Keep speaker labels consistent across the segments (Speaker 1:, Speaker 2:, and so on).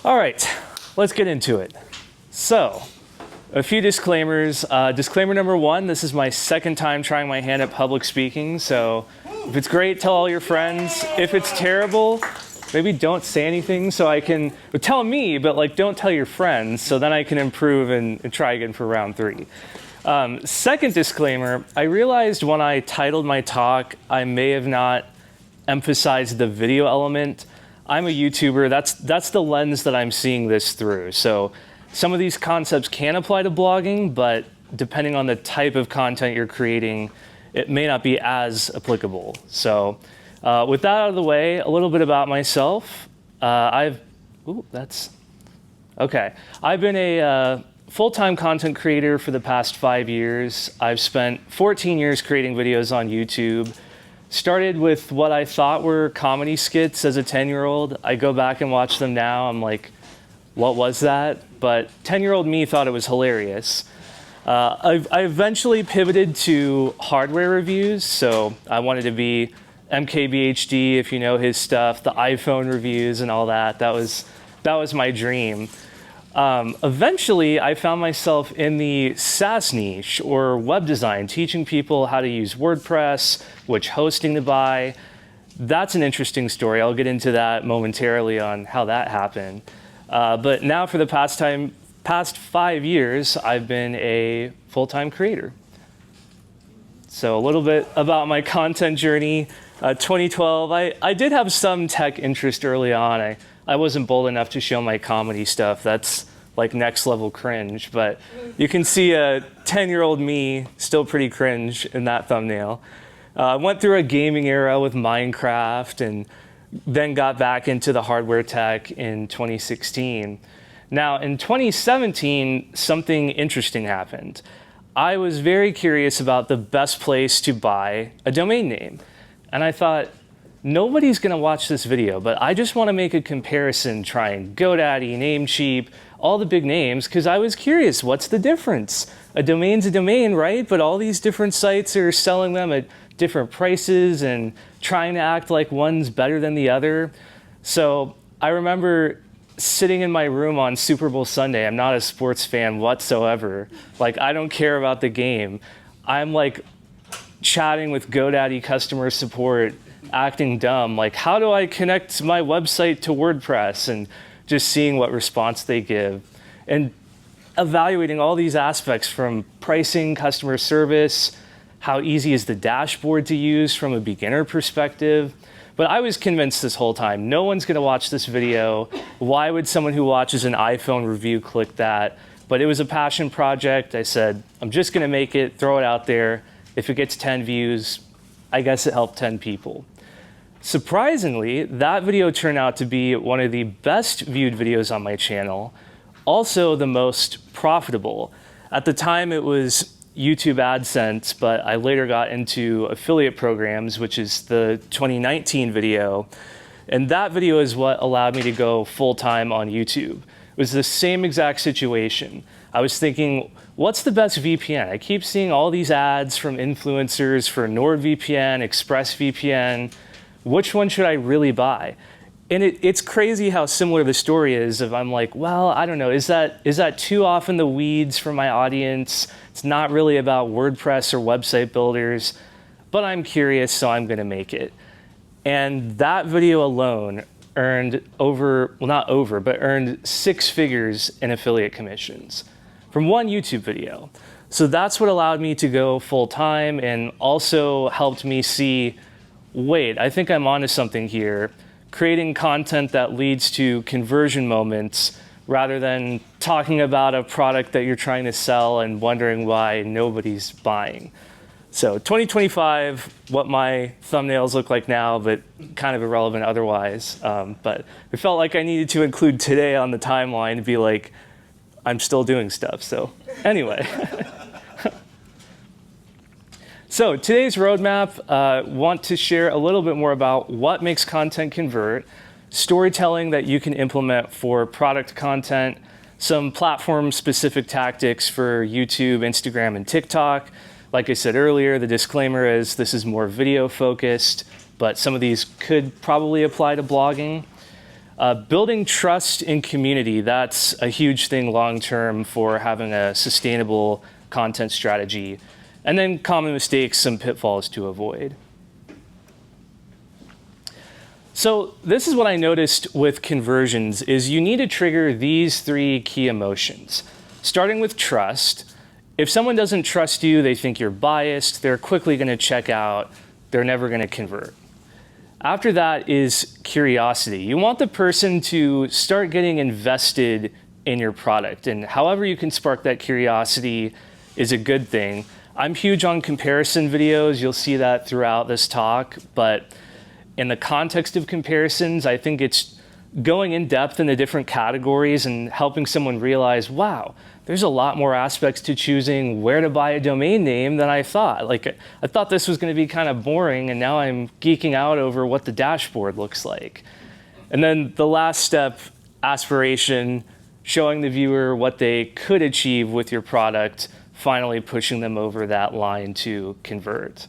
Speaker 1: All right, let's get into it. So, a few disclaimers. Disclaimer number one, this is my second time trying my hand at public speaking, so if it's great, tell all your friends. If it's terrible, maybe don't say anything so I can, tell me, but like don't tell your friends, so then I can improve and try again for round 3. Second disclaimer, I realized when I titled my talk, I may have not emphasized the video element. I'm a YouTuber, that's the lens that I'm seeing this through. So some of these concepts can apply to blogging, but depending on the type of content you're creating, it may not be as applicable. So with that out of the way, a little bit about myself. I've been a full-time content creator for the past 5 years. I've spent 14 years creating videos on YouTube. Started with what I thought were comedy skits as a 10-year-old. I go back and watch them now. I'm like, what was that? But 10-year-old me thought it was hilarious. I eventually pivoted to hardware reviews. So I wanted to be MKBHD, if you know his stuff, the iPhone reviews and all that. That was my dream. Eventually, I found myself in the SaaS niche, or web design, teaching people how to use WordPress, which hosting to buy. That's an interesting story. I'll get into that momentarily on how that happened. But now for the past 5 years, I've been a full-time creator. So a little bit about my content journey. 2012, I did have some tech interest early on. I wasn't bold enough to show my comedy stuff. That's like next level cringe, but you can see a 10-year-old me still pretty cringe in that thumbnail. I went through a gaming era with Minecraft and then got back into the hardware tech in 2016. Now in 2017, something interesting happened. I was very curious about the best place to buy a domain name. And I thought, nobody's gonna watch this video, but I just wanna make a comparison trying GoDaddy, Namecheap, all the big names, because I was curious, what's the difference? A domain's a domain, right? But all these different sites are selling them at different prices and trying to act like one's better than the other. So I remember sitting in my room on Super Bowl Sunday. I'm not a sports fan whatsoever. Like, I don't care about the game. I'm like chatting with GoDaddy customer support, acting dumb. Like, how do I connect my website to WordPress? And just seeing what response they give and evaluating all these aspects from pricing, customer service, how easy is the dashboard to use from a beginner perspective. But I was convinced this whole time, no one's gonna watch this video. Why would someone who watches an iPhone review click that? But it was a passion project. I said, I'm just gonna make it, throw it out there. If it gets 10 views, I guess it helped 10 people. Surprisingly, that video turned out to be one of the best viewed videos on my channel, also the most profitable. At the time, it was YouTube AdSense, but I later got into affiliate programs, which is the 2019 video. And that video is what allowed me to go full-time on YouTube. It was the same exact situation. I was thinking, what's the best VPN? I keep seeing all these ads from influencers for NordVPN, ExpressVPN. Which one should I really buy? And it's crazy how similar the story is of I'm like, well, I don't know, is that too often the weeds for my audience? It's not really about WordPress or website builders, but I'm curious, so I'm gonna make it. And that video alone earned earned 6 figures in affiliate commissions from one YouTube video. So that's what allowed me to go full time and also helped me see, wait, I think I'm onto something here. Creating content that leads to conversion moments rather than talking about a product that you're trying to sell and wondering why nobody's buying. So 2025, what my thumbnails look like now, but kind of irrelevant otherwise. But I felt like I needed to include today on the timeline to be like, I'm still doing stuff. So anyway. So today's roadmap, want to share a little bit more about what makes content convert, storytelling that you can implement for product content, some platform-specific tactics for YouTube, Instagram, and TikTok. Like I said earlier, the disclaimer is this is more video-focused, but some of these could probably apply to blogging. Building trust in community, that's a huge thing long-term for having a sustainable content strategy. And then common mistakes, some pitfalls to avoid. So this is what I noticed with conversions is you need to trigger these 3 key emotions. Starting with trust. If someone doesn't trust you, they think you're biased, they're quickly going to check out, they're never going to convert. After that is curiosity. You want the person to start getting invested in your product, and however you can spark that curiosity is a good thing. I'm huge on comparison videos. You'll see that throughout this talk, but in the context of comparisons, I think it's going in depth in the different categories and helping someone realize, wow, there's a lot more aspects to choosing where to buy a domain name than I thought. Like, I thought this was going to be kind of boring, and now I'm geeking out over what the dashboard looks like. And then the last step, aspiration, showing the viewer what they could achieve with your product, finally pushing them over that line to convert.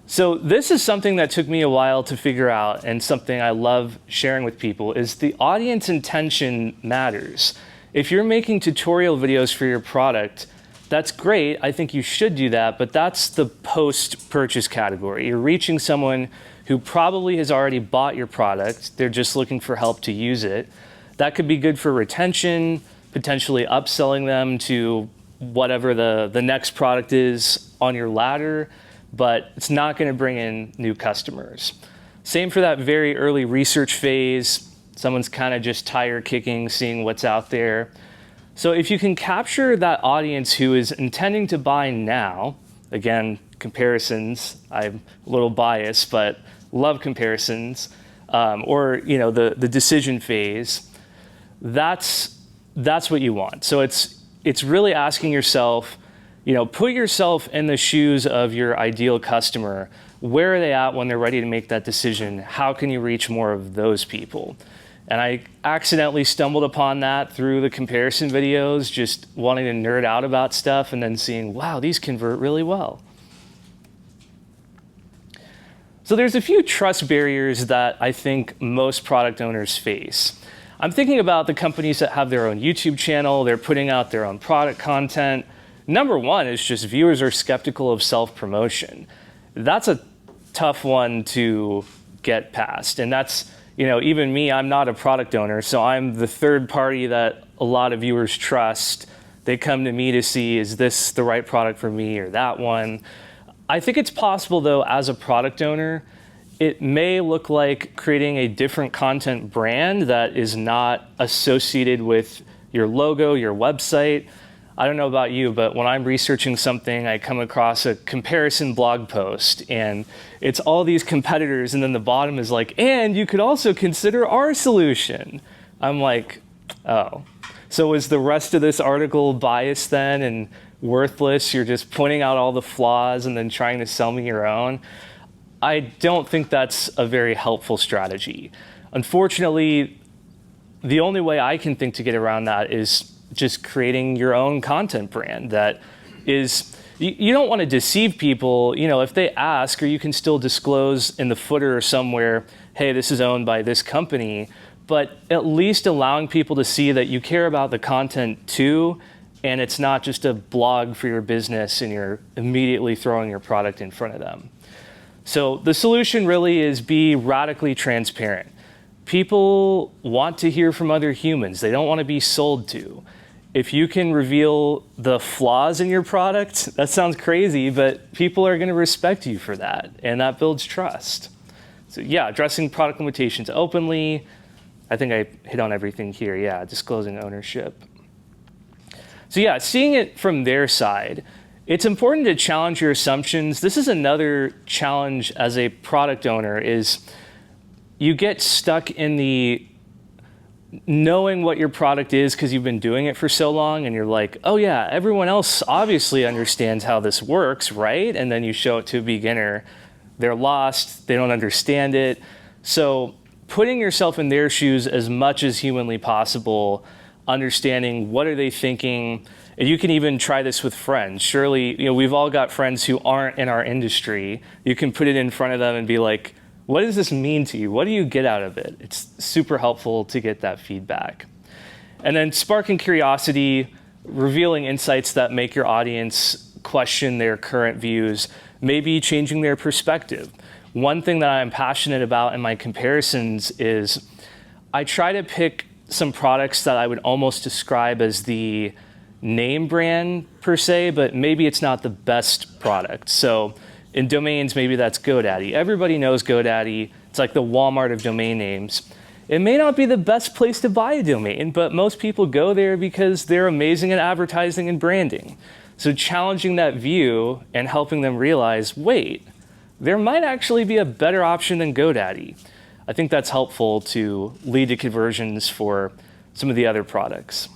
Speaker 1: So this is something that took me a while to figure out, and something I love sharing with people, is the audience intention matters. If you're making tutorial videos for your product, that's great. I think you should do that, but that's the post-purchase category. You're reaching someone who probably has already bought your product. They're just looking for help to use it. That could be good for retention, potentially upselling them to whatever the next product is on your ladder, but it's not going to bring in new customers. Same for that very early research phase. Someone's kind of just tire kicking, seeing what's out there. So if you can capture that audience who is intending to buy now, again, comparisons, I'm a little biased, but love comparisons, or the decision phase, that's what you want. So it's really asking yourself, put yourself in the shoes of your ideal customer. Where are they at when they're ready to make that decision? How can you reach more of those people? And I accidentally stumbled upon that through the comparison videos, just wanting to nerd out about stuff and then seeing, wow, these convert really well. So there's a few trust barriers that I think most product owners face. I'm thinking about the companies that have their own YouTube channel, they're putting out their own product content. Number one is just viewers are skeptical of self-promotion. That's a tough one to get past. And that's, even me, I'm not a product owner, so I'm the third party that a lot of viewers trust. They come to me to see, is this the right product for me or that one? I think it's possible, though, as a product owner, it may look like creating a different content brand that is not associated with your logo, your website. I don't know about you, but when I'm researching something, I come across a comparison blog post, and it's all these competitors, and then the bottom is like, and you could also consider our solution. I'm like, oh. So is the rest of this article biased then and worthless? You're just pointing out all the flaws and then trying to sell me your own? I don't think that's a very helpful strategy. Unfortunately, the only way I can think to get around that is just creating your own content brand that is, you don't want to deceive people. If they ask, or you can still disclose in the footer or somewhere, hey, this is owned by this company, but at least allowing people to see that you care about the content too, and it's not just a blog for your business and you're immediately throwing your product in front of them. So the solution really is be radically transparent. People want to hear from other humans. They don't want to be sold to. If you can reveal the flaws in your product, that sounds crazy, but people are going to respect you for that, and that builds trust. So yeah, addressing product limitations openly. I think I hit on everything here. Yeah, disclosing ownership. So yeah, seeing it from their side, it's important to challenge your assumptions. This is another challenge as a product owner, is you get stuck in the knowing what your product is because you've been doing it for so long, and you're like, oh yeah, everyone else obviously understands how this works, right? And then you show it to a beginner. They're lost, they don't understand it. So putting yourself in their shoes as much as humanly possible, understanding what are they thinking. And you can even try this with friends. Surely, we've all got friends who aren't in our industry. You can put it in front of them and be like, What does this mean to you? What do you get out of it? It's super helpful to get that feedback. And then sparking curiosity, revealing insights that make your audience question their current views, maybe changing their perspective. One thing that I'm passionate about in my comparisons is I try to pick some products that I would almost describe as the name brand per se, but maybe it's not the best product. So in domains, maybe that's GoDaddy. Everybody knows GoDaddy. It's like the Walmart of domain names. It may not be the best place to buy a domain, but most people go there because they're amazing at advertising and branding. So challenging that view and helping them realize, wait, there might actually be a better option than GoDaddy. I think that's helpful to lead to conversions for some of the other products.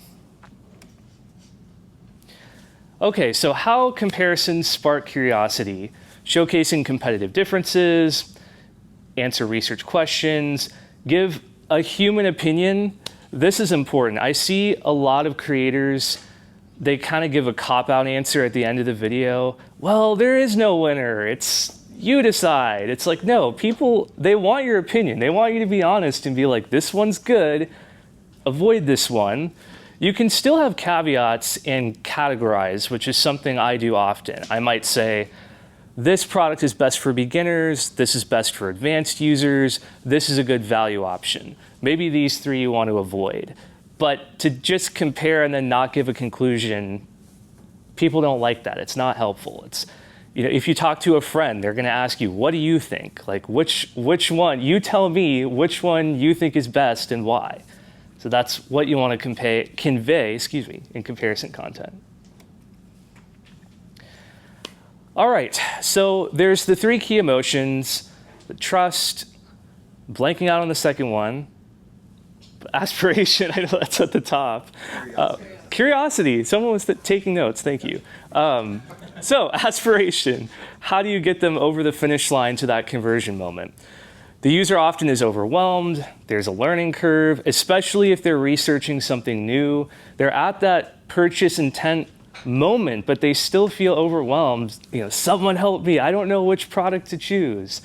Speaker 1: Okay, so how comparisons spark curiosity, showcasing competitive differences, answer research questions, give a human opinion. This is important. I see a lot of creators, they kind of give a cop-out answer at the end of the video. Well, there is no winner. It's you decide. It's like, no, people, they want your opinion. They want you to be honest and be like, this one's good, avoid this one. You can still have caveats and categorize, which is something I do often. I might say, this product is best for beginners, this is best for advanced users, this is a good value option. Maybe these three you want to avoid. But to just compare and then not give a conclusion, people don't like that. It's not helpful. It's, you know, if you talk to a friend, they're going to ask you, what do you think? Like, which one? You tell me which one you think is best and why. So that's what you want to convey in comparison content. All right, so there's the three key emotions, the trust, blanking out on the second one, aspiration, I know that's at the top. Curiosity, someone was taking notes, thank you. So aspiration, how do you get them over the finish line to that conversion moment? The user often is overwhelmed, there's a learning curve, especially if they're researching something new. They're at that purchase intent moment, but they still feel overwhelmed. You know, someone help me, I don't know which product to choose.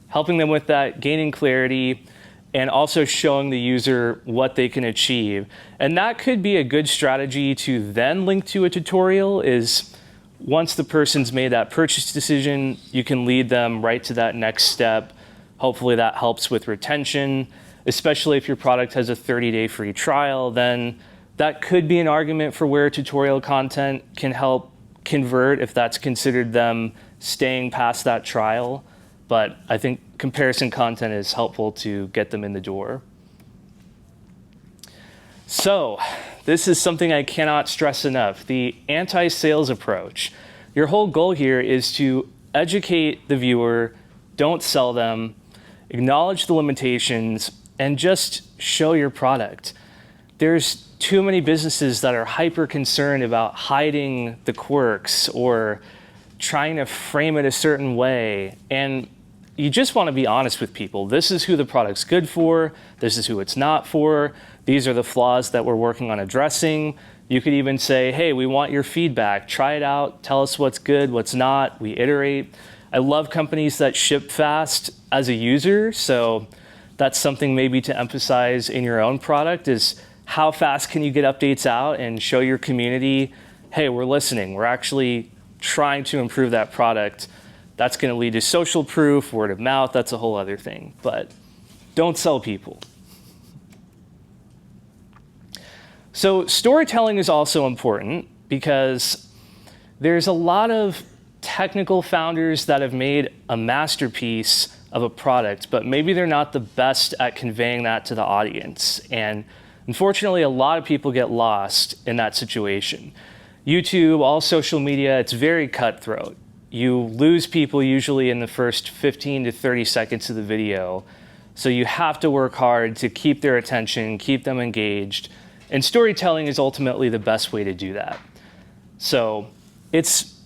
Speaker 1: Helping them with that, gaining clarity, and also showing the user what they can achieve. And that could be a good strategy to then link to a tutorial is once the person's made that purchase decision, you can lead them right to that next step. Hopefully that helps with retention, especially if your product has a 30-day free trial, then that could be an argument for where tutorial content can help convert if that's considered them staying past that trial. But I think comparison content is helpful to get them in the door. So this is something I cannot stress enough, the anti-sales approach. Your whole goal here is to educate the viewer, don't sell them, acknowledge the limitations, and just show your product. There's too many businesses that are hyper concerned about hiding the quirks or trying to frame it a certain way. And you just want to be honest with people. This is who the product's good for. This is who it's not for. These are the flaws that we're working on addressing. You could even say, hey, we want your feedback. Try it out. Tell us what's good, what's not. We iterate. I love companies that ship fast as a user. So that's something maybe to emphasize in your own product is how fast can you get updates out and show your community, hey, we're listening. We're actually trying to improve that product. That's going to lead to social proof, word of mouth. That's a whole other thing. But don't sell people. So storytelling is also important because there's a lot of technical founders that have made a masterpiece of a product, but maybe they're not the best at conveying that to the audience. And unfortunately, a lot of people get lost in that situation. YouTube, all social media, it's very cutthroat. You lose people usually in the first 15 to 30 seconds of the video. So you have to work hard to keep their attention, keep them engaged. And storytelling is ultimately the best way to do that. So it's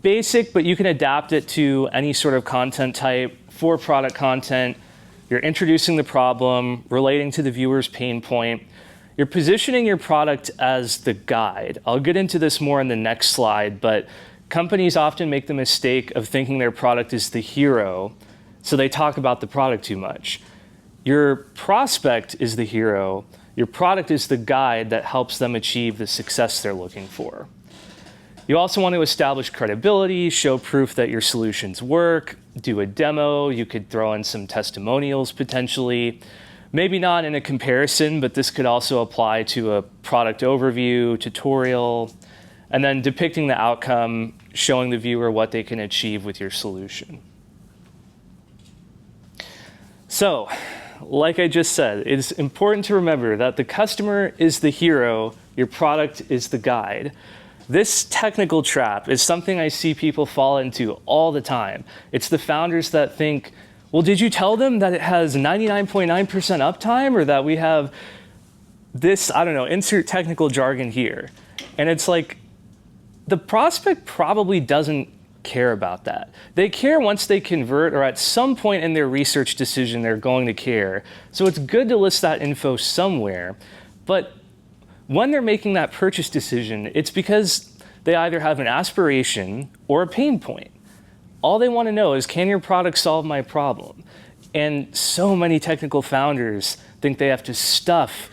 Speaker 1: basic, but you can adapt it to any sort of content type. For product content, you're introducing the problem, relating to the viewer's pain point. You're positioning your product as the guide. I'll get into this more in the next slide, but companies often make the mistake of thinking their product is the hero, so they talk about the product too much. Your prospect is the hero. Your product is the guide that helps them achieve the success they're looking for. You also want to establish credibility, show proof that your solutions work, do a demo. You could throw in some testimonials potentially. Maybe not in a comparison, but this could also apply to a product overview, tutorial, and then depicting the outcome, showing the viewer what they can achieve with your solution. So, like I just said, it's important to remember that the customer is the hero, your product is the guide. This technical trap is something I see people fall into all the time. It's the founders that think, well, did you tell them that it has 99.9% uptime, or that we have this, I don't know, insert technical jargon here? And it's like, the prospect probably doesn't care about that. They care once they convert, or at some point in their research decision, they're going to care. So it's good to list that info somewhere. But when they're making that purchase decision, it's because they either have an aspiration or a pain point. All they want to know is, can your product solve my problem? And so many technical founders think they have to stuff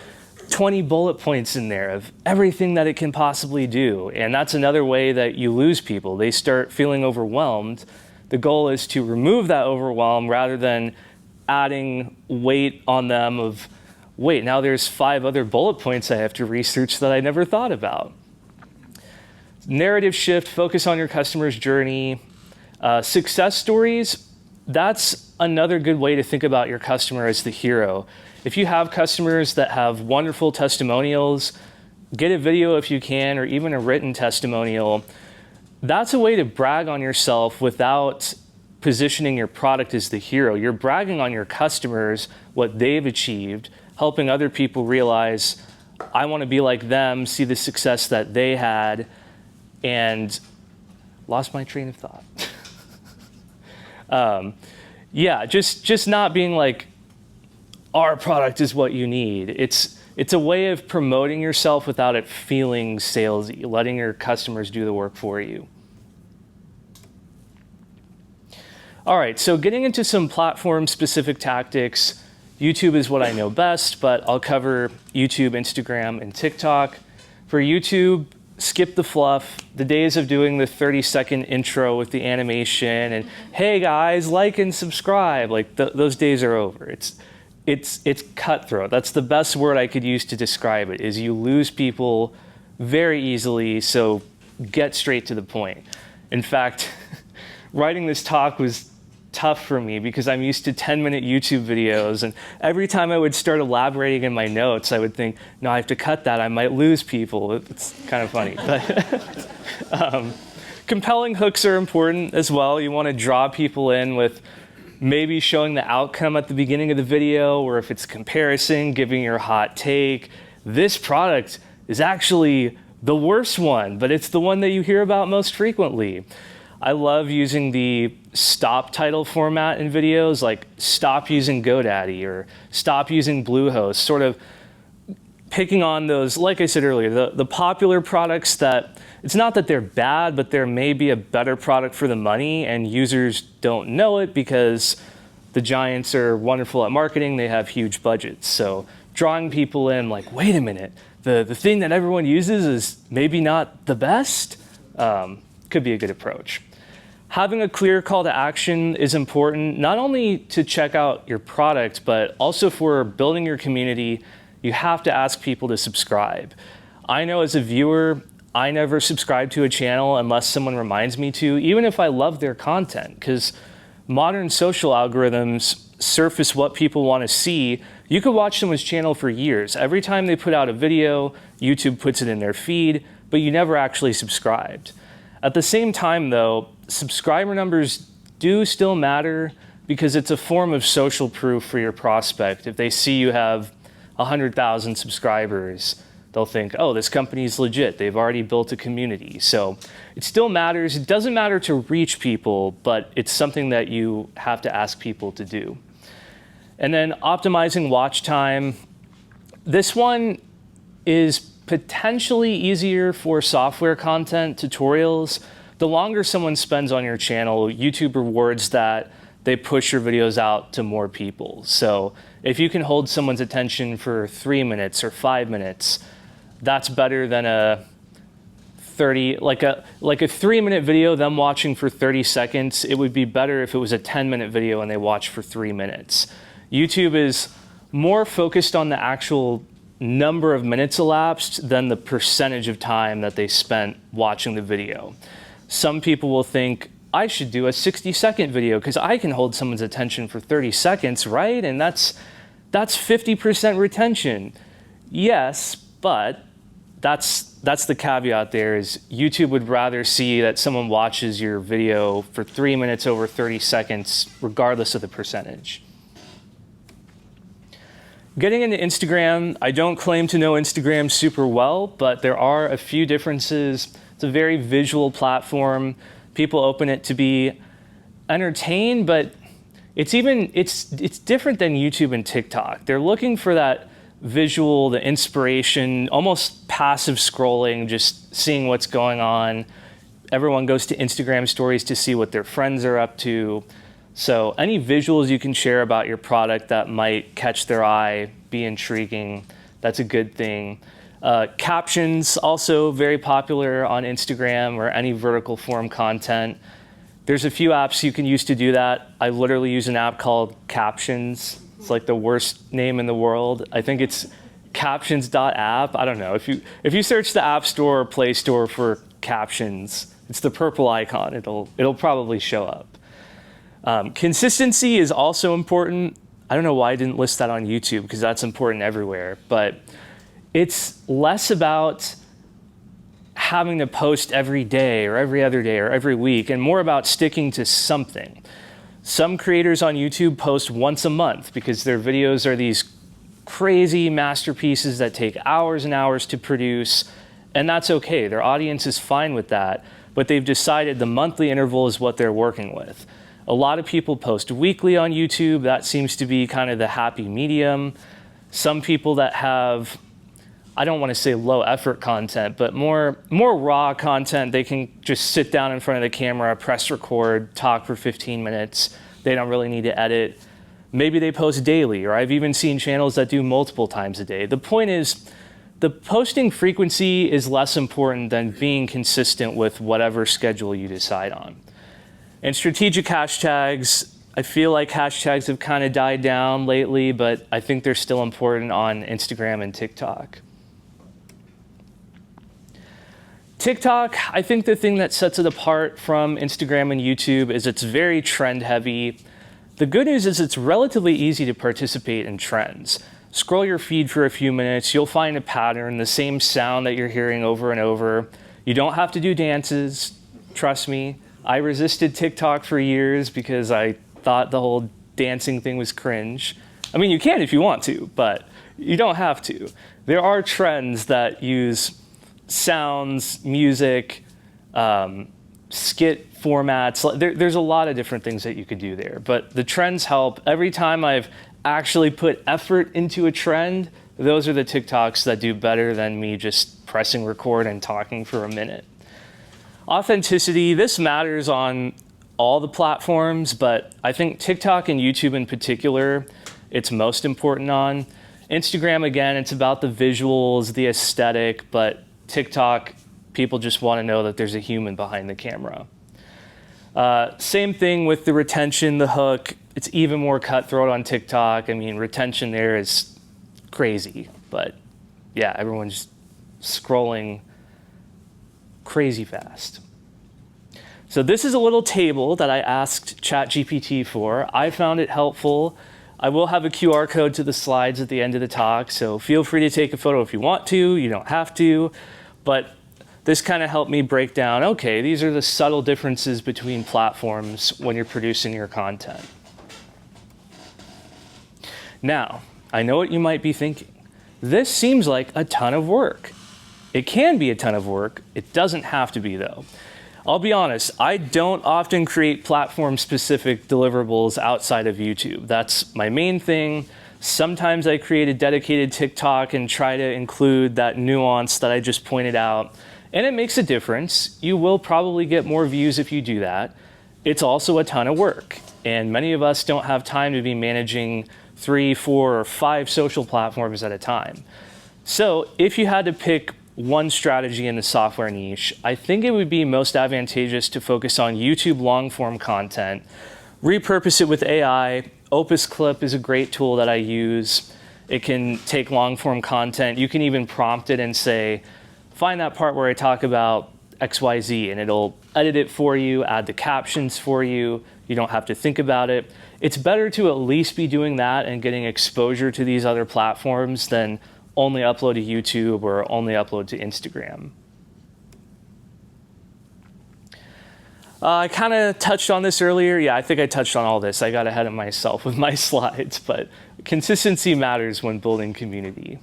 Speaker 1: 20 bullet points in there of everything that it can possibly do. And that's another way that you lose people. They start feeling overwhelmed. The goal is to remove that overwhelm rather than adding weight on them of, wait, now there's 5 other bullet points I have to research that I never thought about. Narrative shift, focus on your customer's journey. Success stories, that's another good way to think about your customer as the hero. If you have customers that have wonderful testimonials, get a video if you can, or even a written testimonial. That's a way to brag on yourself without positioning your product as the hero. You're bragging on your customers, what they've achieved, helping other people realize, I want to be like them, see the success that they had, and lost my train of thought. Yeah, just not being like, our product is what you need. It's a way of promoting yourself without it feeling salesy, letting your customers do the work for you. All right, so getting into some platform-specific tactics. YouTube is what I know best, but I'll cover YouTube, Instagram, and TikTok. For YouTube, skip the fluff. The days of doing the 30-second intro with the animation and, hey guys, like and subscribe, like those days are over. It's cutthroat. That's the best word I could use to describe it, is you lose people very easily, so get straight to the point. In fact, writing this talk was tough for me because I'm used to 10-minute YouTube videos, and every time I would start elaborating in my notes, I would think, no, I have to cut that, I might lose people. It's kind of funny. But compelling hooks are important as well. You want to draw people in with maybe showing the outcome at the beginning of the video, or if it's comparison, giving your hot take. This product is actually the worst one, but it's the one that you hear about most frequently. I love using the stop title format in videos, like stop using GoDaddy or stop using Bluehost, sort of picking on those, like I said earlier, the popular products that, it's not that they're bad, but there may be a better product for the money and users don't know it because the giants are wonderful at marketing, they have huge budgets. So drawing people in like, wait a minute, the thing that everyone uses is maybe not the best, could be a good approach. Having a clear call to action is important, not only to check out your product, but also for building your community. You have to ask people to subscribe. I know as a viewer, I never subscribe to a channel unless someone reminds me to, even if I love their content, because modern social algorithms surface what people want to see. You could watch someone's channel for years. Every time they put out a video, YouTube puts it in their feed, but you never actually subscribed. At the same time though, subscriber numbers do still matter because it's a form of social proof for your prospect. If they see you have 100,000 subscribers, they'll think, oh, this company's legit. They've already built a community. So it still matters. It doesn't matter to reach people, but it's something that you have to ask people to do. And then optimizing watch time. This one is potentially easier for software content, tutorials. The longer someone spends on your channel, YouTube rewards that they push your videos out to more people. So if you can hold someone's attention for 3 minutes or 5 minutes, that's better than a 3-minute video, them watching for 30 seconds. It would be better if it was a 10-minute video and they watch for 3 minutes. YouTube is more focused on the actual number of minutes elapsed than the percentage of time that they spent watching the video. Some people will think, I should do a 60-second video because I can hold someone's attention for 30 seconds, right? And that's 50% retention. Yes, but that's the caveat there, is YouTube would rather see that someone watches your video for 3 minutes over 30 seconds, regardless of the percentage. Getting into Instagram, I don't claim to know Instagram super well, but there are a few differences. It's a very visual platform. People open it to be entertained, but it's different than YouTube and TikTok. They're looking for that visual, the inspiration, almost passive scrolling, just seeing what's going on. Everyone goes to Instagram stories to see what their friends are up to. So any visuals you can share about your product that might catch their eye, be intriguing, that's a good thing. Captions, also very popular on Instagram or any vertical form content. There's a few apps you can use to do that. I literally use an app called Captions. It's like the worst name in the world. I think it's captions.app. I don't know. If you search the App Store or Play Store for Captions, it's the purple icon. It'll probably show up. Consistency is also important. I don't know why I didn't list that on YouTube, because that's important everywhere. But it's less about having to post every day or every other day or every week, and more about sticking to something. Some creators on YouTube post once a month because their videos are these crazy masterpieces that take hours and hours to produce, and that's okay. Their audience is fine with that, but they've decided the monthly interval is what they're working with. A lot of people post weekly on YouTube. That seems to be kind of the happy medium. Some people that have, I don't want to say low effort content, but more raw content, they can just sit down in front of the camera, press record, talk for 15 minutes. They don't really need to edit. Maybe they post daily, or I've even seen channels that do multiple times a day. The point is, the posting frequency is less important than being consistent with whatever schedule you decide on. And strategic hashtags, I feel like hashtags have kind of died down lately, but I think they're still important on Instagram and TikTok. TikTok, I think the thing that sets it apart from Instagram and YouTube is it's very trend heavy. The good news is it's relatively easy to participate in trends. Scroll your feed for a few minutes, you'll find a pattern, the same sound that you're hearing over and over. You don't have to do dances, trust me. I resisted TikTok for years because I thought the whole dancing thing was cringe. I mean, you can if you want to, but you don't have to. There are trends that use sounds, music, skit formats. There's a lot of different things that you could do there, but the trends help. Every time I've actually put effort into a trend, those are the TikToks that do better than me just pressing record and talking for a minute. Authenticity, this matters on all the platforms, but I think TikTok and YouTube in particular, it's most important on. Instagram, again, it's about the visuals, the aesthetic, but TikTok, people just want to know that there's a human behind the camera. Same thing with the retention, the hook. It's even more cutthroat on TikTok. I mean, retention there is crazy, but yeah, everyone's scrolling crazy fast. So this is a little table that I asked ChatGPT for. I found it helpful. I will have a QR code to the slides at the end of the talk, so feel free to take a photo if you want to. You don't have to, but this kind of helped me break down, okay, these are the subtle differences between platforms when you're producing your content. Now, I know what you might be thinking. This seems like a ton of work. It can be a ton of work. It doesn't have to be, though. I'll be honest, I don't often create platform-specific deliverables outside of YouTube. That's my main thing. Sometimes I create a dedicated TikTok and try to include that nuance that I just pointed out, and it makes a difference. You will probably get more views if you do that. it's also a ton of work. And many of us don't have time to be managing 3, 4, or 5 social platforms at a time. So if you had to pick one strategy in the software niche, I think it would be most advantageous to focus on YouTube long-form content, repurpose it with AI. Opus Clip is a great tool that I use. It can take long-form content. You can even prompt it and say, find that part where I talk about XYZ, and it'll edit it for you, add the captions for you. You don't have to think about it. It's better to at least be doing that and getting exposure to these other platforms than only upload to YouTube or only upload to Instagram. I kind of touched on this earlier. Yeah, I think I touched on all this. I got ahead of myself with my slides, but consistency matters when building community.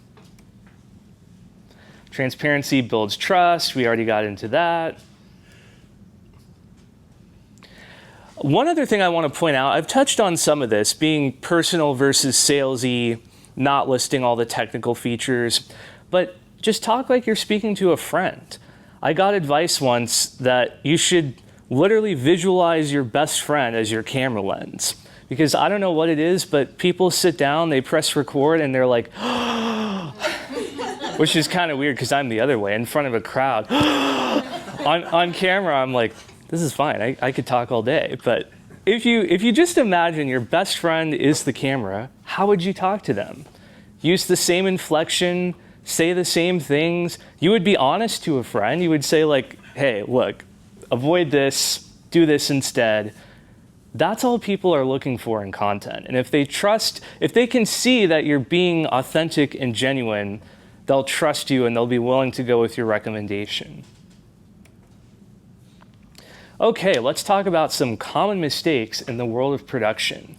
Speaker 1: Transparency builds trust. We already got into that. One other thing I want to point out, I've touched on some of this, being personal versus salesy, not listing all the technical features, but just talk like you're speaking to a friend. I got advice once that you should literally visualize your best friend as your camera lens. Because I don't know what it is, but people sit down, they press record, and they're like, which is kind of weird because I'm the other way, in front of a crowd. on camera, I'm like, this is fine, I could talk all day. But if you just imagine your best friend is the camera, how would you talk to them? Use the same inflection, say the same things. You would be honest to a friend. You would say like, hey, look, avoid this, do this instead. That's all people are looking for in content. And if they can see that you're being authentic and genuine, they'll trust you and they'll be willing to go with your recommendation. Okay, let's talk about some common mistakes in the world of production.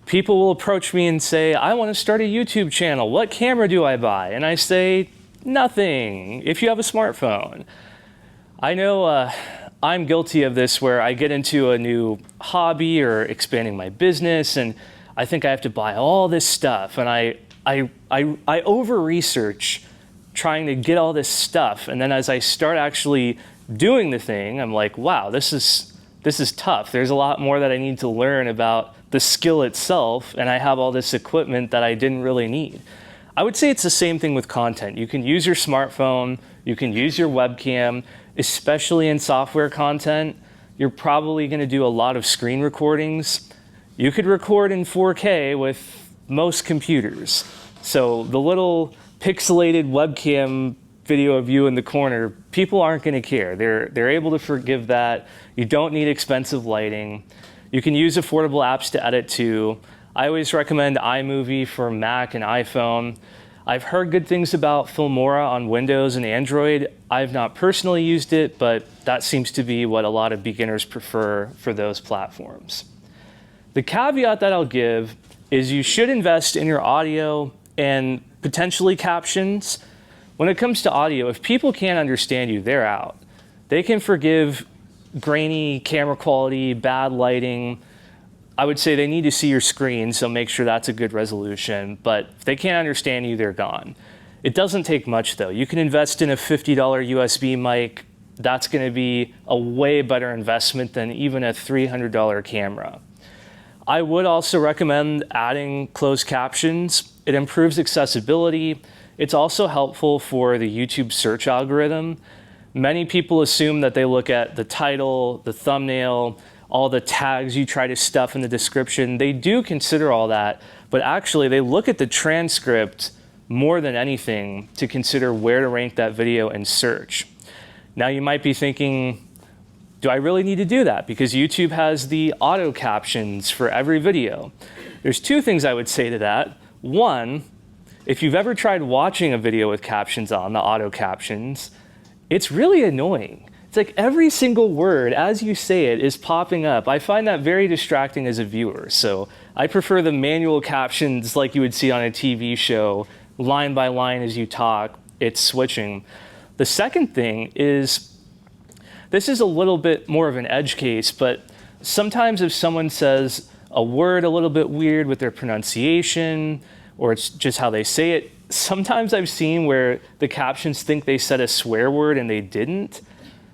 Speaker 1: People will approach me and say, I want to start a YouTube channel. What camera do I buy? And I say, nothing, if you have a smartphone. I know I'm guilty of this where I get into a new hobby or expanding my business and I think I have to buy all this stuff and I over-research trying to get all this stuff, and then as I start actually doing the thing, I'm like, wow, this is tough. There's a lot more that I need to learn about the skill itself, and I have all this equipment that I didn't really need. I would say it's the same thing with content. You can use your smartphone, you can use your webcam, especially in software content. You're probably going to do a lot of screen recordings. You could record in 4K with most computers. So the little pixelated webcam video of you in the corner, people aren't going to care. They're able to forgive that. You don't need expensive lighting. You can use affordable apps to edit too. I always recommend iMovie for Mac and iPhone. I've heard good things about Filmora on Windows and Android. I've not personally used it, but that seems to be what a lot of beginners prefer for those platforms. The caveat that I'll give is you should invest in your audio and potentially captions. When it comes to audio, if people can't understand you, they're out. They can forgive grainy camera quality, bad lighting. I would say they need to see your screen, so make sure that's a good resolution. But if they can't understand you, they're gone. It doesn't take much, though. You can invest in a $50 USB mic. That's going to be a way better investment than even a $300 camera. I would also recommend adding closed captions. It improves accessibility. It's also helpful for the YouTube search algorithm. Many people assume that they look at the title, the thumbnail, all the tags you try to stuff in the description. They do consider all that, but actually they look at the transcript more than anything to consider where to rank that video in search. Now you might be thinking, do I really need to do that? Because YouTube has the auto captions for every video. There's two things I would say to that. One, if you've ever tried watching a video with captions on, the auto captions, it's really annoying. It's like every single word as you say it is popping up. I find that very distracting as a viewer. So I prefer the manual captions like you would see on a TV show, line by line as you talk. It's switching. The second thing is, this is a little bit more of an edge case, but sometimes if someone says a word a little bit weird with their pronunciation, or it's just how they say it, sometimes I've seen where the captions think they said a swear word and they didn't.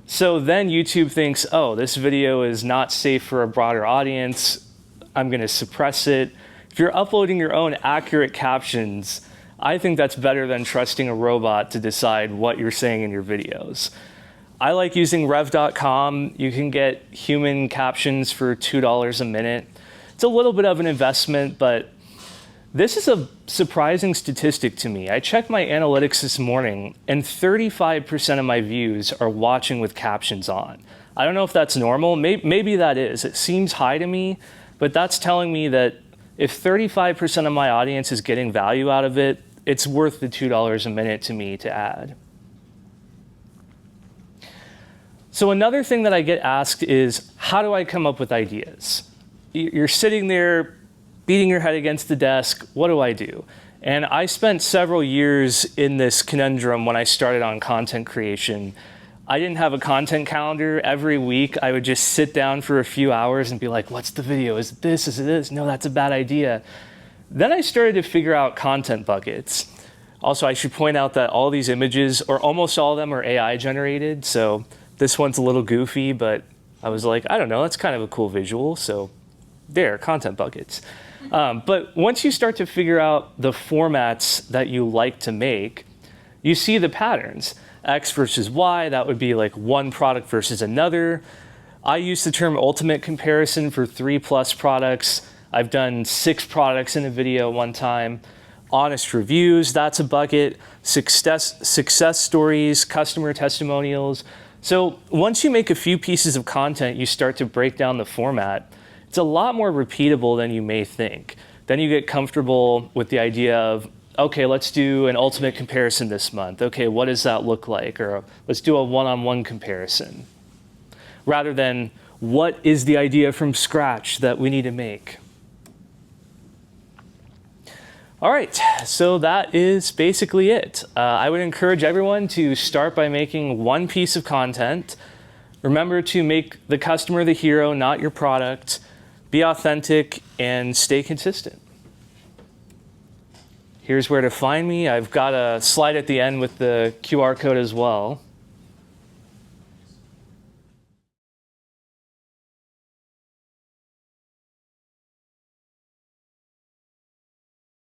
Speaker 1: So then YouTube thinks, oh, this video is not safe for a broader audience. I'm going to suppress it. If you're uploading your own accurate captions, I think that's better than trusting a robot to decide what you're saying in your videos. I like using rev.com. You can get human captions for $2 a minute. It's a little bit of an investment, but this is a surprising statistic to me. I checked my analytics this morning, and 35% of my views are watching with captions on. I don't know if that's normal. Maybe that is. It seems high to me, but that's telling me that if 35% of my audience is getting value out of it, it's worth the $2 a minute to me to add. So another thing that I get asked is, how do I come up with ideas? You're sitting there beating your head against the desk, what do I do? And I spent several years in this conundrum when I started on content creation. I didn't have a content calendar. Every week I would just sit down for a few hours and be like, what's the video? Is it this? Is it this? No, that's a bad idea. Then I started to figure out content buckets. Also, I should point out that all these images, or almost all of them, are AI generated. So this one's a little goofy, but I was like, I don't know, that's kind of a cool visual. So there, content buckets. But once you start to figure out the formats that you like to make, you see the patterns. X versus Y, that would be like one product versus another. I use the term ultimate comparison for 3+ products. I've done 6 products in a video one time. Honest reviews, that's a bucket. Success stories, customer testimonials. So once you make a few pieces of content, you start to break down the format. It's a lot more repeatable than you may think. Then you get comfortable with the idea of, okay, let's do an ultimate comparison this month. Okay, what does that look like? Or let's do a one-on-one comparison. Rather than, what is the idea from scratch that we need to make? All right, so that is basically it. I would encourage everyone to start by making one piece of content. Remember to make the customer the hero, not your product. Be authentic and stay consistent. Here's where to find me. I've got a slide at the end with the QR code as well.